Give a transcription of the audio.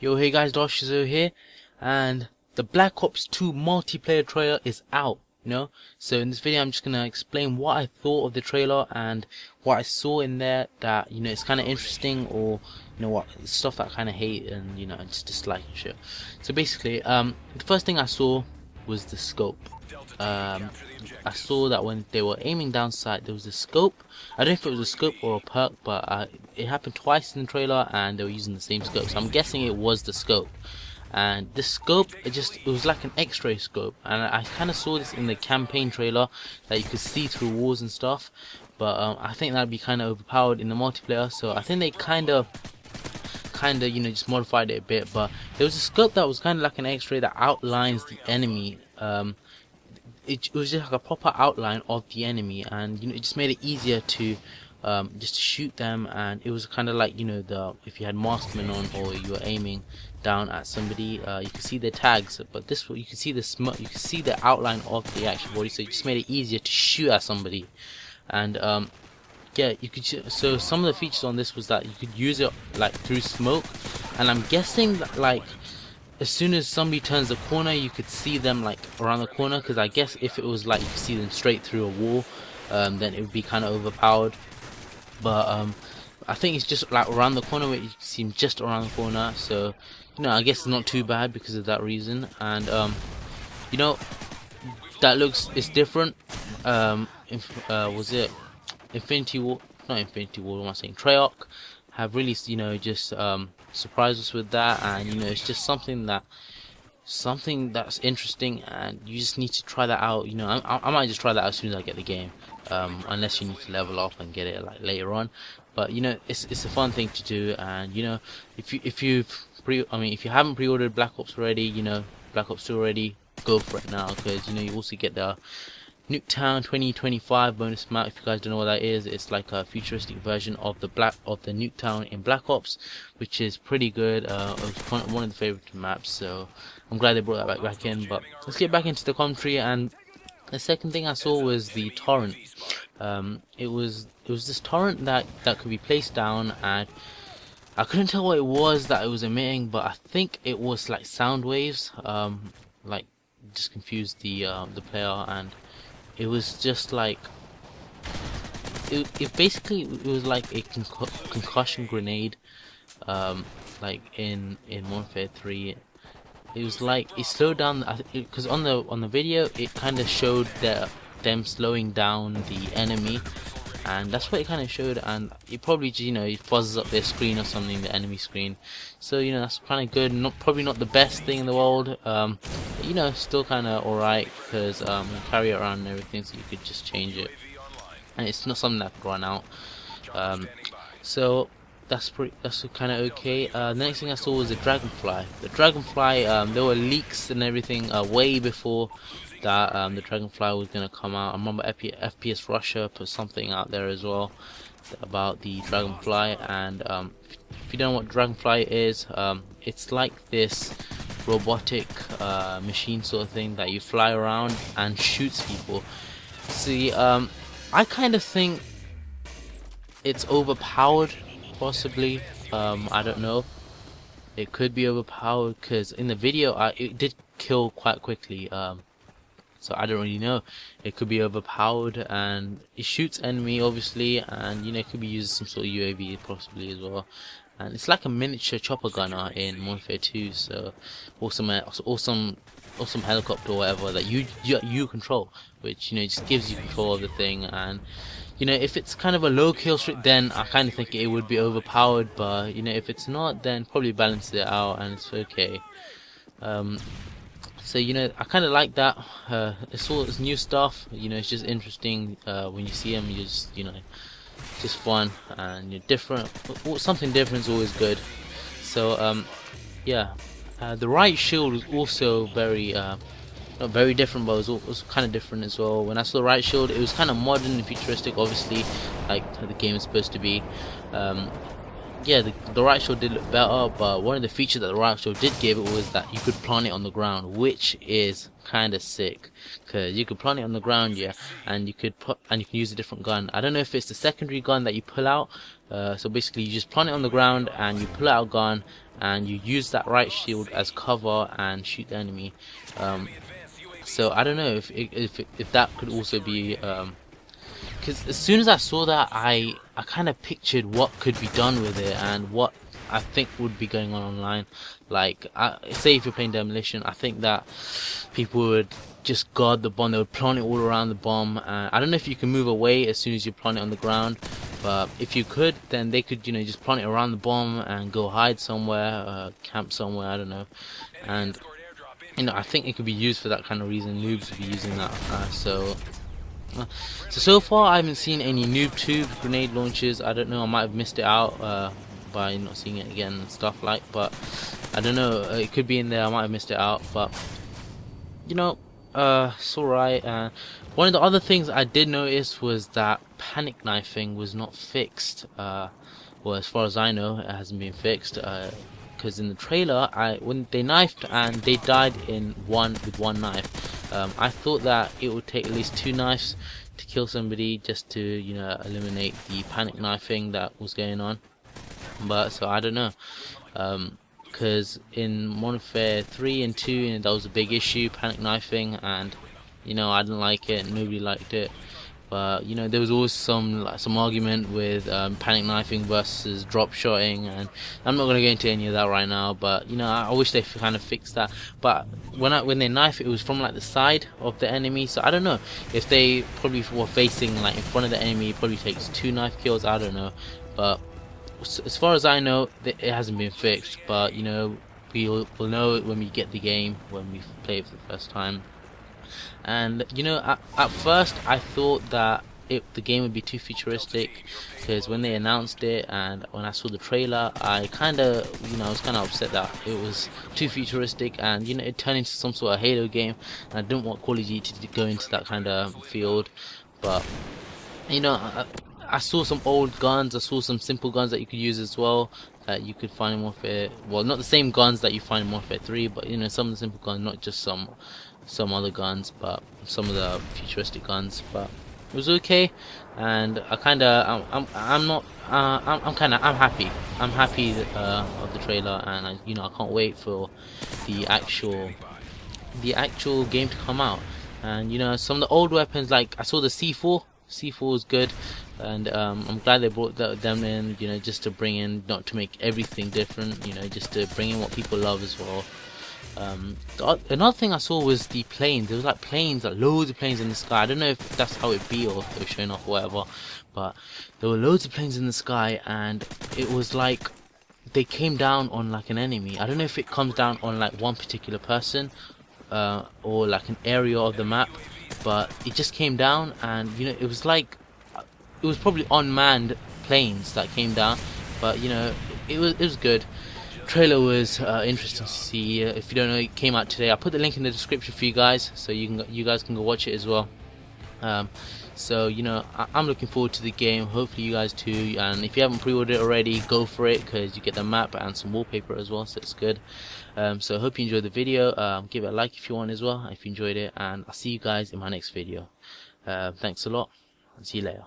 Yo, hey guys, Dashizo here, and the Black Ops 2 multiplayer trailer is out, So in this video I'm just gonna explain what I thought of the trailer and what I saw in there that, it's kinda interesting, or, what, stuff that I kinda hate and, I just dislike and shit. So basically, the first thing I saw was the scope. I saw that when they were aiming down sight, there was a scope. I don't know if it was a scope or a perk, but it happened twice in the trailer and they were using the same scope, so I'm guessing it was the scope. And this scope, it was like an x-ray scope, and I kind of saw this in the campaign trailer that you could see through walls and stuff, but I think that'd be kind of overpowered in the multiplayer, so I think they kind of just modified it a bit. But there was a scope that was kind of like an x-ray that outlines the enemy. It was just like a proper outline of the enemy, and it just made it easier to just to shoot them. And it was kind of like, if you had marksman on or you were aiming down at somebody, you could see their tags, but this you can see you can see the outline of the actual body, so it just made it easier to shoot at somebody. And yeah, you could. So some of the features on this was that you could use it like through smoke, and I'm guessing that like as soon as somebody turns the corner you could see them like around the corner, because I guess if it was like you could see them straight through a wall, then it would be kind of overpowered. But I think it's just like around the corner where you can see them just around the corner, so I guess it's not too bad because of that reason. And that it's different. Was it Infinity War? Not Infinity War, what am I saying? Treyarch have really just surprised us with that, and it's just something that's interesting, and you just need to try that out. I might just try that out as soon as I get the game, unless you need to level up and get it like later on. But it's a fun thing to do, and if you haven't pre-ordered Black Ops already, Black Ops 2 already, go for it now, because you also get the Nuketown 2025 bonus map. If you guys don't know what that is, it's like a futuristic version of the Nuketown in Black Ops, which is pretty good. It was one of the favorite maps, so I'm glad they brought that back in. But let's get back into the commentary. And the second thing I saw was the torrent. It was this torrent that could be placed down, and I couldn't tell what it was that it was emitting, but I think it was like sound waves. Like just confused the player, and it was just like it basically was like a concussion grenade, like in Warfare 3. It was like it slowed down, because on the video it kind of showed them slowing down the enemy, and that's what it kind of showed. And it probably it fuzzes up their screen or something, the enemy screen. So that's kind of good. Probably not the best thing in the world, but still kind of alright, because you carry it around and everything, so you could just change it, and it's not something that could run out. So that's kind of okay. The next thing I saw was the Dragonfly. The Dragonfly, there were leaks and everything way before that the Dragonfly was gonna come out. I remember FPS Russia put something out there as well about the Dragonfly. And if you don't know what Dragonfly is, it's like this robotic machine sort of thing that you fly around and shoots people. See, I kind of think it's overpowered, possibly. I don't know. It could be overpowered, because in the video it did kill quite quickly. So I don't really know. It could be overpowered, and it shoots enemy obviously, and it could be used as some sort of UAV possibly as well. And it's like a miniature chopper gunner in Warfare 2, so awesome helicopter or whatever that you control, which just gives you control of the thing. And if it's kind of a low kill streak, then I kind of think it would be overpowered, but if it's not, then probably balance it out and it's okay. So I kind of like that. It's all this new stuff. It's just interesting when you see them. You just just fun, and different. Something different is always good. So yeah, the right shield was also very not very different, but it was kind of different as well. When I saw the right shield, it was kind of modern and futuristic, obviously, like how the game is supposed to be. yeah, the Riot Shield did look better, but one of the features that the Riot Shield did give it was that you could plant it on the ground, which is kind of sick, because you could plant it on the ground, yeah, and you could use a different gun. I don't know if it's the secondary gun that you pull out. So basically, you just plant it on the ground and you pull out a gun, and you use that Riot Shield as cover and shoot the enemy. So I don't know if that could also be. Because as soon as I saw that, I kind of pictured what could be done with it and what I think would be going on online. Like, say if you're playing Demolition, I think that people would just guard the bomb. They would plant it all around the bomb. I don't know if you can move away as soon as you plant it on the ground, but if you could, then they could, just plant it around the bomb and go hide somewhere, camp somewhere. I don't know. And I think it could be used for that kind of reason. Noobs would be using that. So far I haven't seen any noob tube grenade launches. I don't know, I might have missed it out by not seeing it again and stuff like, but I don't know, it could be in there, I might have missed it out, but it's alright. One of the other things I did notice was that panic knifing was not fixed. Well, as far as I know, it hasn't been fixed, because in the trailer, when they knifed and they died with one knife. I thought that it would take at least 2 knives to kill somebody just to eliminate the panic knifing that was going on. But so I don't know, because in Modern Warfare 3 and 2 that was a big issue, panic knifing, and I didn't like it, nobody liked it. But there was always some argument with panic knifing versus drop shotting, and I'm not going to go into any of that right now. But I wish they kind of fixed that. But when they knife, it was from like the side of the enemy. So I don't know if they probably were facing like in front of the enemy. It probably takes 2 knife kills. I don't know. But as far as I know, it hasn't been fixed. But we'll know it when we get the game, when we play it for the first time. And at first I thought that the game would be too futuristic, because when they announced it and when I saw the trailer, I kind of I was kind of upset that it was too futuristic, and it turned into some sort of Halo game, and I didn't want Call of Duty to go into that kind of field. But I saw some old guns, I saw some simple guns that you could use as well, that you could find in Warfare. Well, not the same guns that you find in Warfare 3, but some of the simple guns, not just some other guns, but some of the futuristic guns. But it was okay, and I'm happy. I'm happy of the trailer, and I can't wait for the actual game to come out. And some of the old weapons, like I saw the C4 was good, and I'm glad they brought them in, just to bring in, not to make everything different, just to bring in what people love as well. Another thing I saw was the planes. There was like loads of planes in the sky. I don't know if that's how it be or if they were showing off or whatever, but there were loads of planes in the sky, and it was like they came down on like an enemy. I don't know if it comes down on like one particular person or like an area of the map, but it just came down, and it was like it was probably unmanned planes that came down, but it was good. Trailer was interesting to see. If you don't know, it came out today. I'll put the link in the description for you guys, so you guys can go watch it as well. So I'm looking forward to the game. Hopefully you guys too. And if you haven't pre-ordered it already, go for it, because you get the map and some wallpaper as well, so it's good. So I hope you enjoyed the video. Give it a like if you want as well, if you enjoyed it, and I'll see you guys in my next video. Thanks a lot, and see you later.